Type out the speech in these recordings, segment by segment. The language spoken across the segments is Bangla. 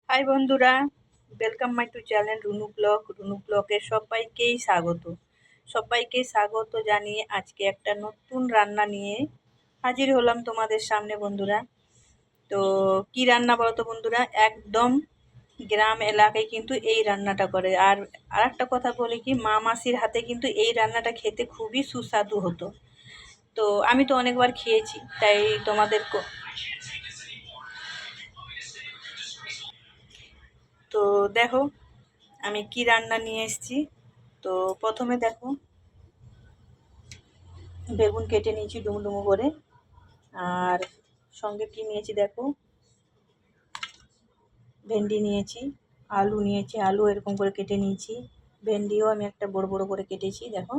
হাই বন্ধুরা, welcome my to channel Runu ব্লগে সবাইকে স্বাগত জানিয়ে আজকে একটা নতুন রান্না নিয়ে হাজির হলাম তোমাদের সামনে বন্ধুরা। তো কি রান্না বলো তো বন্ধুরা, একদম গ্রাম এলাকায় কিন্তু এই রান্নাটা করে। আর আরেকটা কথা বলি কি, মা মাসির হাতে কিন্তু এই রান্নাটা খেতে খুবই সুস্বাদু হতো। তো আমি তো অনেকবার খেয়েছি, তাই তোমাদের তো দেখো আমি কি রান্না নিয়ে এসেছি। তো প্রথমে দেখো বেগুন কেটে নিয়েছি ডুমো ডুমো করে। আর সঙ্গে কি নিয়েছি দেখো, ভেন্ডি নিয়েছি, আলু নিয়েছি, আলু এরকম করে কেটে নিয়েছি। ভেন্ডিও আমি একটা বড় বড় করে কেটেছি দেখো।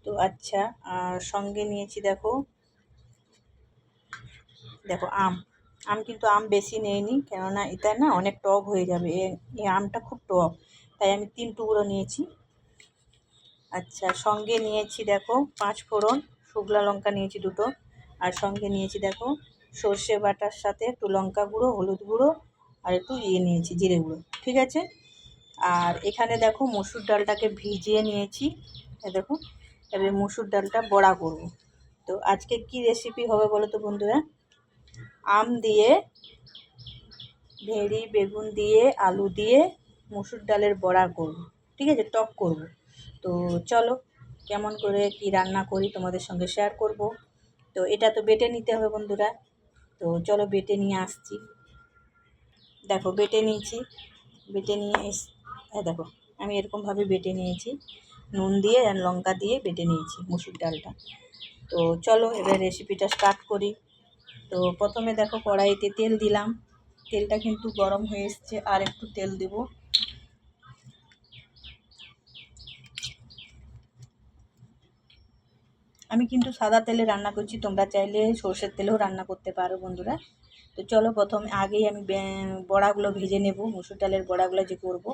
তো আচ্ছা, আর সঙ্গে নিয়েছি দেখো দেখো আম। কিন্তু আম বেশি নেইনি, কেননা এটা না অনেক টক হয়ে যাবে, এই আমটা খুব টক, তাই আমি 3 টুকরো নিয়েছি। আচ্ছা, সঙ্গে নিয়েছি দেখো 5 ফোড়ন, শুকনো লঙ্কা নিয়েছি 2টো। আর সঙ্গে নিয়েছি দেখো সর্ষে বাটার সাথে একটু লঙ্কা গুঁড়ো, হলুদ গুঁড়ো আর একটু নিয়েছি জিরে গুঁড়ো, ঠিক আছে। আর এখানে দেখো মসুর ডালটাকে ভিজিয়ে নিয়েছি, দেখো। এবার মসুর ডালটা বড়া করব। তো আজকে কি রেসিপি হবে বলো তো বন্ধুরা, আম দিয়ে, ভেড়ি বেগুন দিয়ে, আলু দিয়ে মসুর ডালের বড়া করব, ঠিক আছে, টক করব। তো চলো কেমন করে কি রান্না করি তোমাদের সঙ্গে শেয়ার করব। তো এটা তো বেটে নিতে হবে বন্ধুরা, তো চলো বেটে নিয়ে আসছি। দেখো বেটে নিয়েছি, বেটে নিয়ে দেখো আমি এরকমভাবে বেটে নিয়েছি, নুন দিয়ে আর লঙ্কা দিয়ে বেটে নিয়েছি মসুর ডালটা। তো চলো এবার রেসিপিটা স্টার্ট করি। তো প্রথমে দেখো কড়াইতে তেল দিলাম, তেলটা কিন্তু গরম হয়ে এসছে, আর একটু তেল দেব। আমি কিন্তু সাদা তেলে রান্না করছি, তোমরা চাইলে সর্ষের তেলেও রান্না করতে পারো বন্ধুরা। তো চলো প্রথমে আগেই আমি বড়াগুলো ভেজে নেব, মসুর ডালের বড়াগুলো যে করব।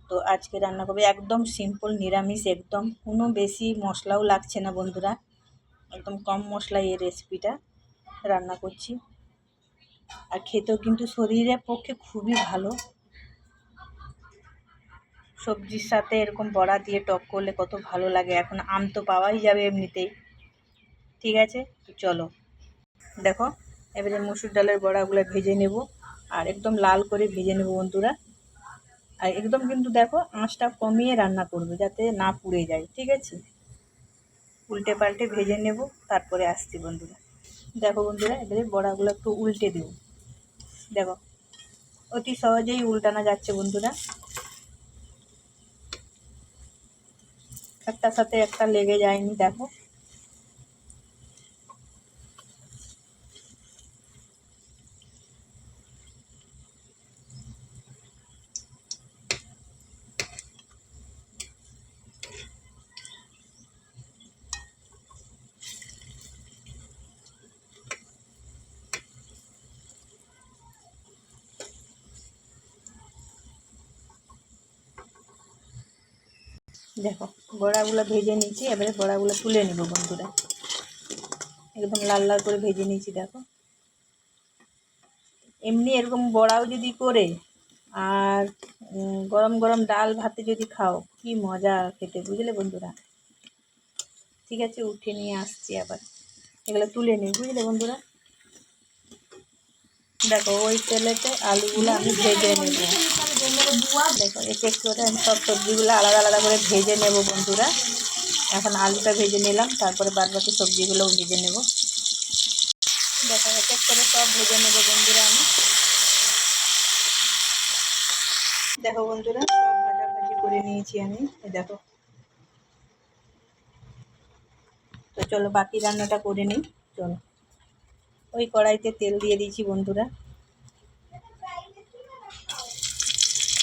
তো আজকে রান্না করবে একদম সিম্পল নিরামিষ, একদম কোনো বেশি মশলাও লাগছে না বন্ধুরা, একদম কম মশলায় এই রেসিপিটা রান্না করছি। আর খেতেও কিন্তু শরীরের পক্ষে খুবই ভালো, সবজির সাথে এরকম বড়া দিয়ে টক করলে কত ভালো লাগে। এখন আম তো পাওয়াই যাবে এমনিতেই, ঠিক আছে। তো চলো দেখো এবারে মসুর ডালের বড়াগুলো ভেজে নেব, আর একদম লাল করে ভেজে নেব বন্ধুরা। আর একদম কিন্তু দেখো আঁচটা কমিয়ে রান্না করবে যাতে না পুড়ে যায়, ঠিক আছে। উল্টে পাল্টে ভেজে নেব, তারপরে আসছি বন্ধুরা। দেখো বন্ধুরা এবারে বড়াগুলো একটু উল্টে দেব, দেখো অতি সহজেই উল্টানো যাচ্ছে বন্ধুরা, একটার সাথে একটা লেগে যায়নি দেখো। দেখো বড়াগুলো ভেজে নিয়েছি, এবারে বড়াগুলো তুলে নেব বন্ধুরা, একদম লাল লাল করে ভেজে নিয়েছি দেখো। এমনি এরকম বড়াও যদি করে আর গরম গরম ডাল ভাতে যদি খাও, কি মজা খেতে, বুঝলে বন্ধুরা। ঠিক আছে, উঠে নিয়ে আসছি, আবার এগুলো তুলে নিই, বুঝলে বন্ধুরা। দেখো ওই তেলেতে আলুগুলো আমি ভেজে নেব, দেখো এক এক করে আমি সব সবজিগুলো আলাদা আলাদা করে ভেজে নেব বন্ধুরা। এখন আলুটা ভেজে নিলাম, তারপরে বাদ বাকি সবজিগুলোও ভেজে নেব। দেখো এক এক করে সব ভেজে নেব বন্ধুরা আমি। দেখো বন্ধুরা সব ভাজাভাজি করে নিয়েছি আমি, দেখো। তো চলো বাকি রান্নাটা করে নিই, চলো। ওই কড়াইতে তেল দিয়ে দিয়েছি বন্ধুরা,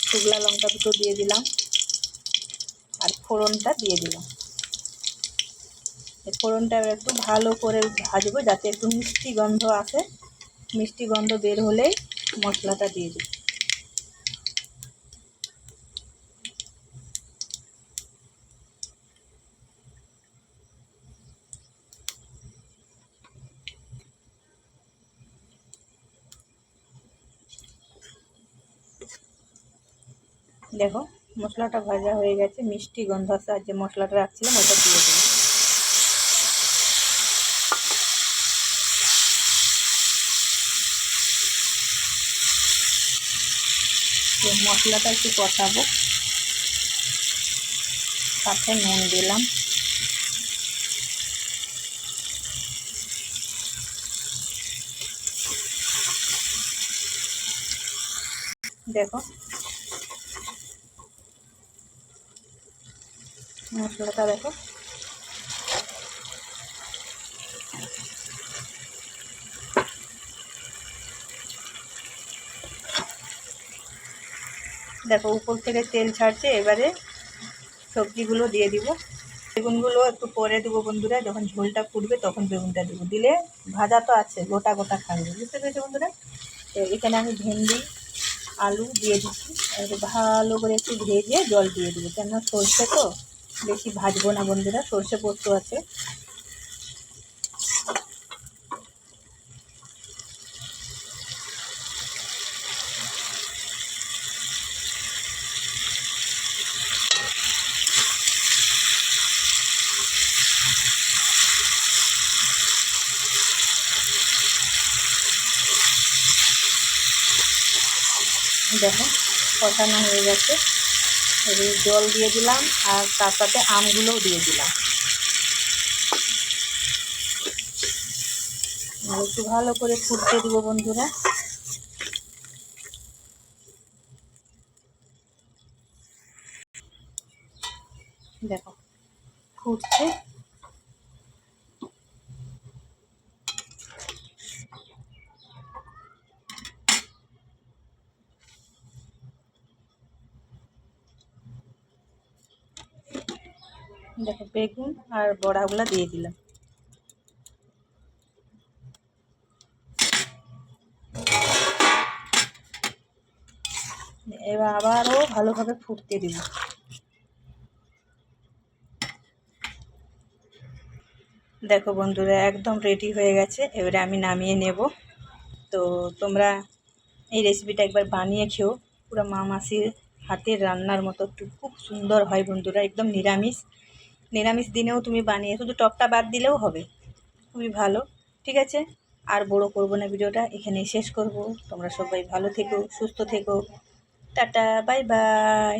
শুকনো লঙ্কা 2টো দিয়ে দিলাম, আর ফোড়নটা দিয়ে দিলাম। এই ফোড়নটা একটু ভালো করে ভাজবো যাতে একটু মিষ্টি গন্ধ আসে, মিষ্টি গন্ধ বের হলেই মশলাটা দিয়ে দিই। দেখো মশলাটা ভাজা হয়ে গেছে, মিষ্টি গন্ধ আসে, আর যে মশলাটা রাখছিলাম ওটা দিয়ে দেবো। মশলাটা একটু কষাবো, সাথে নুন দিলাম, দেখো মশলাটা দেখো দেখো উপর থেকে তেল ছাড়ছে। এবারে সবজিগুলো দিয়ে দিব। বেগুনগুলো একটু পরে দেবো বন্ধুরা, যখন ঝোলটা ফুটবে তখন বেগুনটা দেবো। দিলে ভাজা তো আছে, গোটা গোটা থাকবে, বুঝতে পেরেছো বন্ধুরা। তো এখানে আমি ভেন্ডি আলু দিয়ে দিচ্ছি, একটু ভালো করে একটু ভেজে জল দিয়ে দেবো, কেন সর্ষে তো বেশি ভাজবো না বন্ধুরা, সর্ষে পোস্ত আছে। দেখো কষানো হয়ে গেছে, এবার জল দিয়ে দিলাম আর তার সাথে আমগুলোও দিয়ে দিলাম। একটু ভালো করে ফুটতে দিব বন্ধুরা। দেখো ফুটছে, দেখো বেগুন আর বড়াগুলো দিয়ে দিলাম। এবার আবারও ভালোভাবে ফুটতে দিব। দেখো বন্ধুরা একদম রেডি হয়ে গেছে, এবারে আমি নামিয়ে নেব। তো তোমরা এই রেসিপিটা একবার বানিয়ে খেও, পুরো মা মাসির হাতের রান্নার মতো খুব সুন্দর হয় বন্ধুরা, একদম নিরামিষ। নিরামিষ দিনেও তুমি বানিয়ে, শুধু টকটা বাদ দিলেও হবে, খুবই ভালো। ঠিক আছে, আর বড় করব না, ভিডিওটা এখানেই শেষ করব। তোমরা সবাই ভালো থেকো, সুস্থ থেকো, টাটা, বাই বাই।